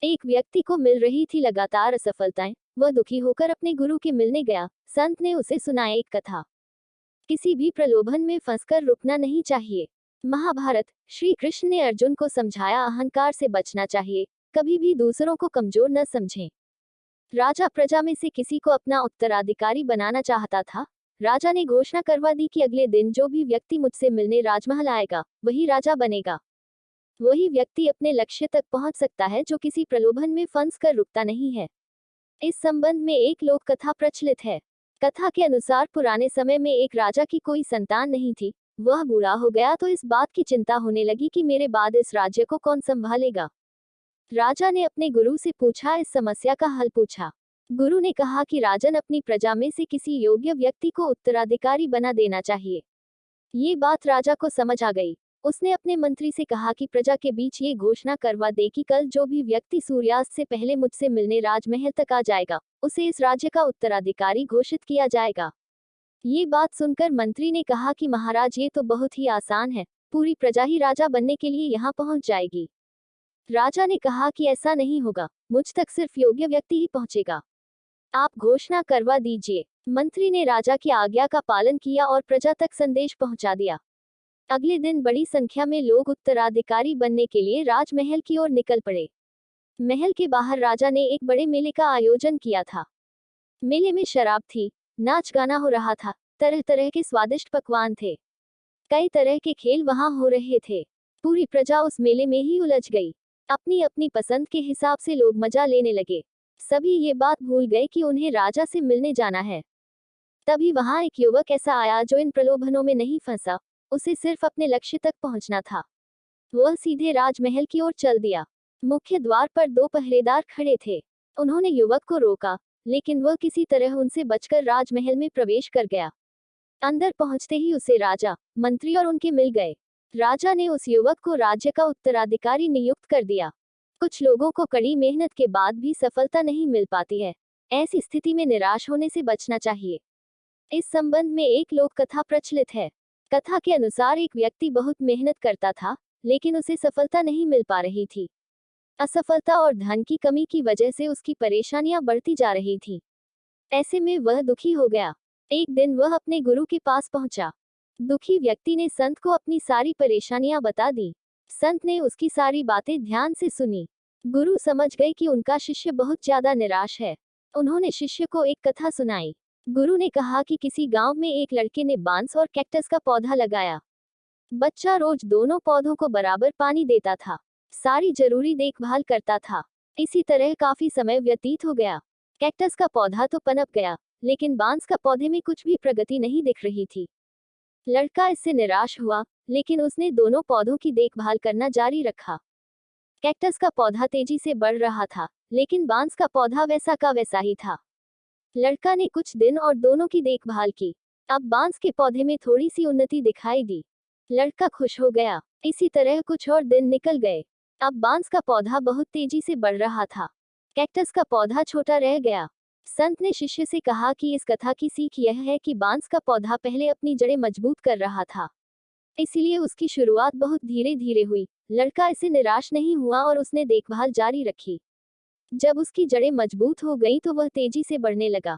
एक व्यक्ति को मिल रही थी लगातार असफलताएं। वह दुखी होकर अपने गुरु के मिलने गया। संत ने उसे सुनाई एक कथा। किसी भी प्रलोभन में फंसकर रुकना नहीं चाहिए। महाभारत। श्री कृष्ण ने अर्जुन को समझाया, अहंकार से बचना चाहिए, कभी भी दूसरों को कमजोर न समझें। राजा प्रजा में से किसी को अपना उत्तराधिकारी बनाना चाहता था। राजा ने घोषणा करवा दी कि अगले दिन जो भी व्यक्ति मुझसे मिलने राजमहल आएगा वही राजा बनेगा। वही व्यक्ति अपने लक्ष्य तक पहुंच सकता है जो किसी प्रलोभन में फंस कर रुकता नहीं है। इस संबंध में एक लोक कथा प्रचलित है। कथा के अनुसार पुराने समय में एक राजा की कोई संतान नहीं थी। वह बूढ़ा हो गया तो इस बात की चिंता होने लगी कि मेरे बाद इस राज्य को कौन संभालेगा। राजा ने अपने गुरु से पूछा, इस समस्या का हल पूछा। गुरु ने कहा कि राजन, अपनी प्रजा में से किसी योग्य व्यक्ति को उत्तराधिकारी बना देना चाहिए। ये बात राजा को समझ आ गई। उसने अपने मंत्री से कहा कि प्रजा के बीच ये घोषणा करवा दे कि कल जो भी व्यक्ति सूर्यास्त से पहले मुझसे मिलने राजमहल तक आ जाएगा उसे इस राज्य का उत्तराधिकारी घोषित किया जाएगा। ये बात सुनकर मंत्री ने कहा कि महाराज, ये तो बहुत ही आसान है, पूरी प्रजा ही राजा बनने के लिए यहाँ पहुँच जाएगी। राजा ने कहा कि ऐसा नहीं होगा, मुझ तक सिर्फ योग्य व्यक्ति ही पहुँचेगा। आप घोषणा करवा दीजिए। मंत्री ने राजा की आज्ञा का पालन किया और प्रजा तक संदेश पहुंचा दिया। अगले दिन बड़ी संख्या में लोग उत्तराधिकारी बनने के लिए राजमहल की ओर निकल पड़े। महल के बाहर राजा ने एक बड़े मेले का आयोजन किया था। मेले में शराब थी, नाच गाना हो रहा था, तरह तरह के स्वादिष्ट पकवान थे, कई तरह के खेल वहां हो रहे थे। पूरी प्रजा उस मेले में ही उलझ गई। अपनी अपनी पसंद के हिसाब से लोग मजा लेने लगे। सभी ये बात भूल गए कि उन्हें राजा से मिलने जाना है। तभी वहां एक युवक ऐसा आया जो इन प्रलोभनों में नहीं फंसा। उसे सिर्फ अपने लक्ष्य तक पहुंचना था। वह सीधे राजमहल की ओर चल दिया। मुख्य द्वार पर 2 पहरेदार खड़े थे। उन्होंने युवक को रोका, लेकिन वह किसी तरह उनसे बचकर राजमहल में प्रवेश कर गया। अंदर पहुंचते ही उसे राजा, मंत्री और उनके मिल गए। राजा ने उस युवक को राज्य का उत्तराधिकारी नियुक्त कर दिया। कुछ लोगों को कड़ी मेहनत के बाद भी सफलता नहीं मिल पाती है। ऐसी स्थिति में निराश होने से बचना चाहिए। इस संबंध में एक लोक कथा प्रचलित है। कथा के अनुसार एक व्यक्ति बहुत मेहनत करता था, लेकिन उसे सफलता नहीं मिल पा रही थी। असफलता और धन की कमी की वजह से उसकी परेशानियां बढ़ती जा रही थी। ऐसे में वह दुखी हो गया। एक दिन वह अपने गुरु के पास पहुंचा। दुखी व्यक्ति ने संत को अपनी सारी परेशानियां बता दी। संत ने उसकी सारी बातें ध्यान से सुनी। गुरु समझ गए कि उनका शिष्य बहुत ज्यादा निराश है। उन्होंने शिष्य को एक कथा सुनाई। गुरु ने कहा कि किसी गांव में एक लड़के ने बांस और कैक्टस का पौधा लगाया। बच्चा रोज दोनों पौधों को बराबर पानी देता था, सारी जरूरी देखभाल करता था। इसी तरह काफी समय व्यतीत हो गया। कैक्टस का पौधा तो पनप गया, लेकिन बांस का पौधे में कुछ भी प्रगति नहीं दिख रही थी। लड़का इससे निराश हुआ, लेकिन उसने दोनों पौधों की देखभाल करना जारी रखा। कैक्टस का पौधा तेजी से बढ़ रहा था, लेकिन बांस का पौधा वैसा का वैसा ही था। लड़का ने कुछ दिन और दोनों की देखभाल की। अब बांस के पौधे में थोड़ी सी उन्नति दिखाई दी। लड़का खुश हो गया। इसी तरह कुछ और दिन निकल गए। अब बांस का पौधा बहुत तेजी से बढ़ रहा था। कैक्टस का पौधा छोटा रह गया। संत ने शिष्य से कहा कि इस कथा की सीख यह है कि बांस का पौधा पहले अपनी जड़ें मजबूत कर रहा था, इसलिए उसकी शुरुआत बहुत धीरे धीरे हुई। लड़का इससे निराश नहीं हुआ और उसने देखभाल जारी रखी। जब उसकी जड़ें मजबूत हो गई तो वह तेजी से बढ़ने लगा।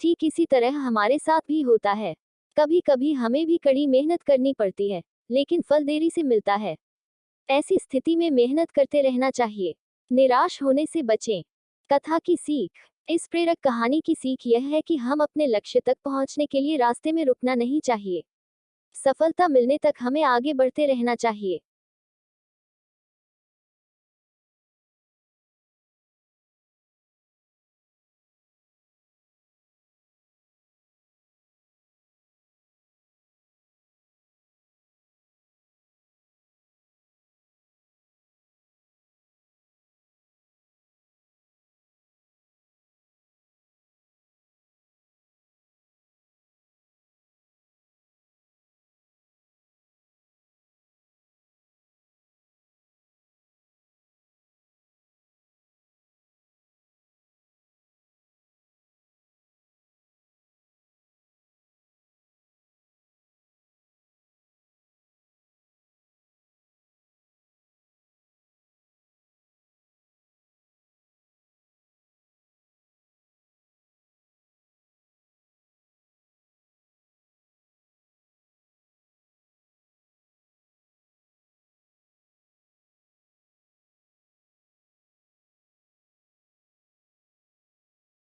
ठीक इसी तरह हमारे साथ भी होता है। कभी कभी हमें भी कड़ी मेहनत करनी पड़ती है, लेकिन फल देरी से मिलता है। ऐसी स्थिति में मेहनत करते रहना चाहिए, निराश होने से बचें। कथा की सीख। इस प्रेरक कहानी की सीख यह है कि हम अपने लक्ष्य तक पहुंचने के लिए रास्ते में रुकना नहीं चाहिए। सफलता मिलने तक हमें आगे बढ़ते रहना चाहिए।